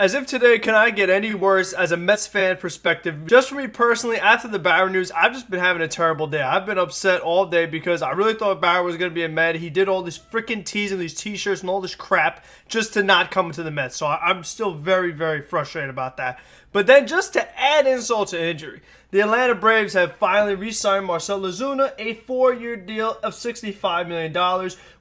As if today can I get any worse as a Mets fan perspective. Just for me personally, after the Bauer news, I've just been having a terrible day. I've been upset all day because I really thought Bauer was going to be a Met. He did all these freaking tees and these t-shirts and all this crap just to not come to the Mets. So I'm still very, very frustrated about that. But then just to add insult to injury, the Atlanta Braves have finally re-signed Marcell Ozuna a 4-year deal of $65 million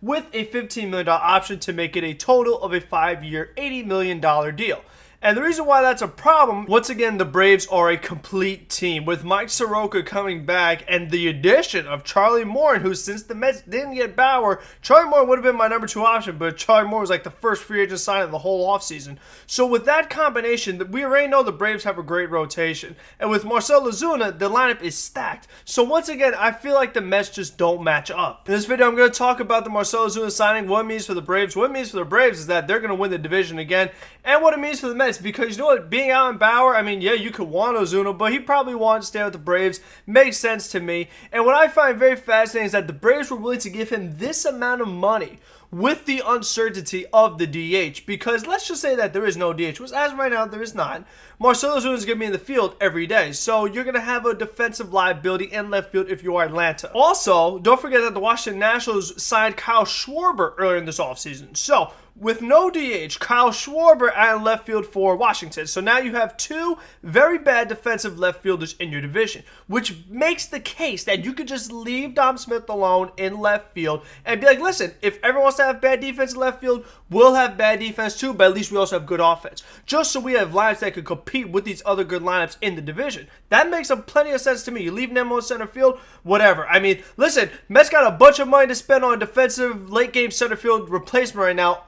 with a $15 million option to make it a total of a 5-year, $80 million deal. And the reason why that's a problem, once again, the Braves are a complete team. With Mike Soroka coming back and the addition of Charlie Morton, who since the Mets didn't get Bauer, Charlie Morton would have been my number 2 option, but Charlie Morton was like the first free agent signing of the whole offseason. So with that combination, we already know the Braves have a great rotation. And with Marcell Ozuna, the lineup is stacked. So once again, I feel like the Mets just don't match up. In this video, I'm going to talk about the Marcell Ozuna signing, what it means for the Braves. What it means for the Braves is that they're going to win the division again, and what it means for the Mets. Because you know what, being out in Bauer, I mean, yeah, you could want Ozuna, but he probably wanted to stay with the Braves. Makes sense to me. And what I find very fascinating is that the Braves were willing to give him this amount of money with the uncertainty of the DH. Because let's just say that there is no DH, which as of right now, there is not. Marcell Ozuna is going to be in the field every day. So you're going to have a defensive liability in left field if you are Atlanta. Also, don't forget that the Washington Nationals signed Kyle Schwarber earlier in this offseason. So with no DH, Kyle Schwarber at left field for Washington. So now you have 2 very bad defensive left fielders in your division, which makes the case that you could just leave Dom Smith alone in left field and be like, listen, if everyone wants to have bad defense in left field, we'll have bad defense too, but at least we also have good offense. Just so we have lineups that could compete with these other good lineups in the division. That makes plenty of sense to me. You leave Nemo in center field, whatever. I mean, listen, Mets got a bunch of money to spend on defensive late game center field replacement right now,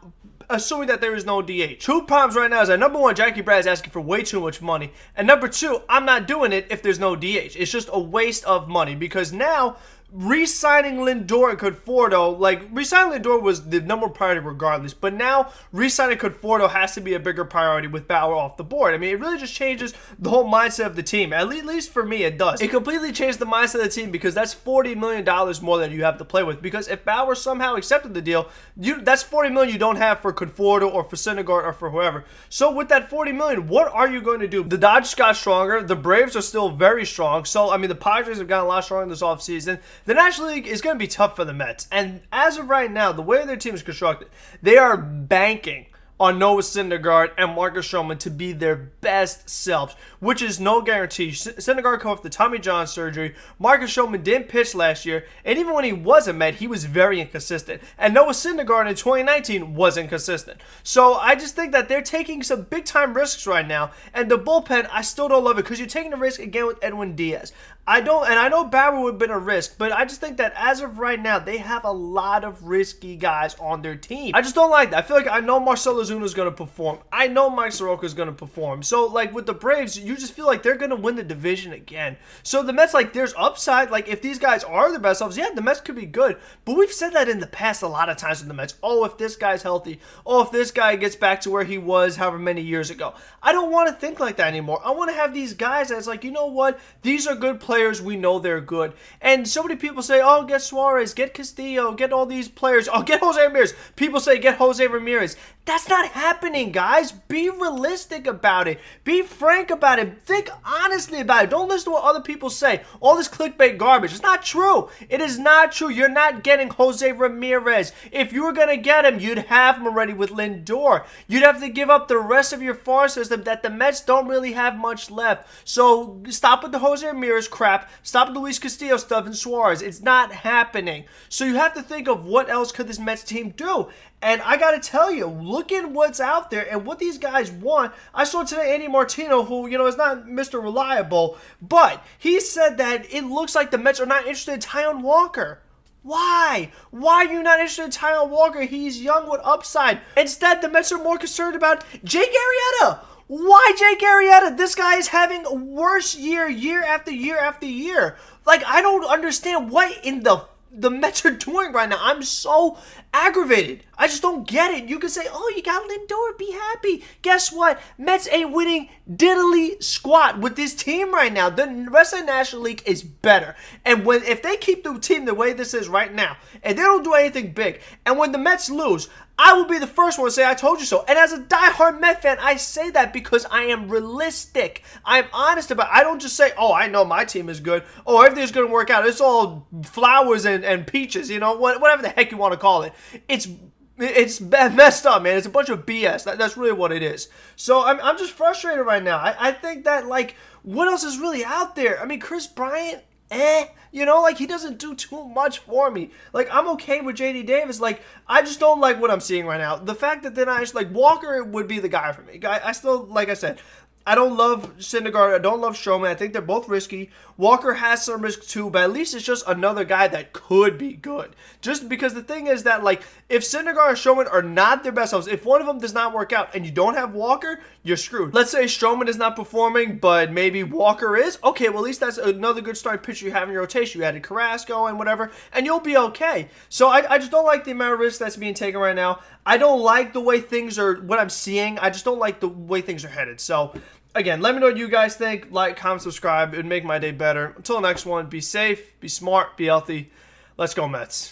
assuming that there is no DH. 2 problems right now is that number 1, Jackie Brad is asking for way too much money. And number 2, I'm not doing it if there's no DH. It's just a waste of money because now re-signing Lindor and Conforto, like re-signing Lindor was the number 1 priority regardless, but now re-signing Conforto has to be a bigger priority with Bauer off the board. I mean, it really just changes the whole mindset of the team. At least for me, it does. It completely changed the mindset of the team because that's $40 million more than you have to play with. Because if Bauer somehow accepted the deal, that's $40 million you don't have for Conforto or for Syndergaard or for whoever. So with that $40 million, what are you going to do? The Dodgers got stronger. The Braves are still very strong. So, I mean, the Padres have gotten a lot stronger this offseason. The National League is going to be tough for the Mets. And as of right now, the way their team is constructed, they are banking on Noah Syndergaard and Marcus Stroman to be their best selves, which is no guarantee. Syndergaard came off the Tommy John surgery. Marcus Stroman didn't pitch last year, and even when he was a Met, he was very inconsistent. And Noah Syndergaard in 2019 wasn't consistent. So I just think that they're taking some big-time risks right now, and the bullpen, I still don't love it because you're taking a risk again with Edwin Diaz. I know Bauer would have been a risk, but I just think that as of right now, they have a lot of risky guys on their team. I just don't like that. I feel like I know Marcell Ozuna is going to perform. I know Mike Soroka is going to perform. So, like, with the Braves, you just feel like they're going to win the division again. So, the Mets, like, there's upside. Like, if these guys are the best selves, yeah, the Mets could be good. But we've said that in the past a lot of times with the Mets. Oh, if this guy's healthy. Oh, if this guy gets back to where he was however many years ago. I don't want to think like that anymore. I want to have these guys that's like, you know what? These are good players. We know they're good. And so many people say, oh, get Suarez, get Castillo, get all these players. Oh, get Jose Ramirez. People say, get Jose Ramirez. That's not happening, guys. Be realistic about it. Be frank about it. Think honestly about it. Don't listen to what other people say. All this clickbait garbage. It's not true. It is not true. You're not getting Jose Ramirez. If you were going to get him, you'd have him already with Lindor. You'd have to give up the rest of your farm system that the Mets don't really have much left. So stop with the Jose Ramirez crap. Stop with Luis Castillo stuff and Suarez. It's not happening. So you have to think of what else could this Mets team do. And I got to tell you, look at what's out there and what these guys want. I saw today Andy Martino, who, you know, is not Mr. Reliable, but he said that it looks like the Mets are not interested in Taijuan Walker. Why? Why are you not interested in Taijuan Walker? He's young with upside. Instead, the Mets are more concerned about Jake Arrieta. Why Jake Arrieta? This guy is having a worse year after year after year. Like, I don't understand what in the Mets are doing right now. I'm so aggravated. I just don't get it. You can say, oh, you got Lindor, be happy. Guess what? Mets ain't winning diddly squat with this team right now. The rest of the National League is better. And if they keep the team the way this is right now, and they don't do anything big, and when the Mets lose, I will be the first one to say I told you so. And as a diehard Met fan, I say that because I am realistic. I'm honest about it. I don't just say, oh, I know my team is good. Oh, everything's going to work out. It's all flowers and peaches, you know, whatever the heck you want to call it. It's messed up, man. It's a bunch of BS. That's really what it is. So I'm just frustrated right now. I think that, like, what else is really out there? I mean, Chris Bryant, you know, like, he doesn't do too much for me. Like, I'm okay with JD Davis. Like, I just don't like what I'm seeing right now. The fact that they're not just, like, Walker would be the guy for me. I still, like I said, I don't love Syndergaard. I don't love Stroman. I think they're both risky. Walker has some risk too, but at least it's just another guy that could be good. Just because the thing is that, like, if Syndergaard and Stroman are not their best selves, if one of them does not work out and you don't have Walker, you're screwed. Let's say Stroman is not performing, but maybe Walker is. Okay, well, at least that's another good starting pitcher you have in your rotation. You added Carrasco and whatever, and you'll be okay. So I just don't like the amount of risk that's being taken right now. I don't like the way things are, what I'm seeing. I just don't like the way things are headed. So, again, let me know what you guys think. Like, comment, subscribe. It would make my day better. Until the next one, be safe, be smart, be healthy. Let's go, Mets.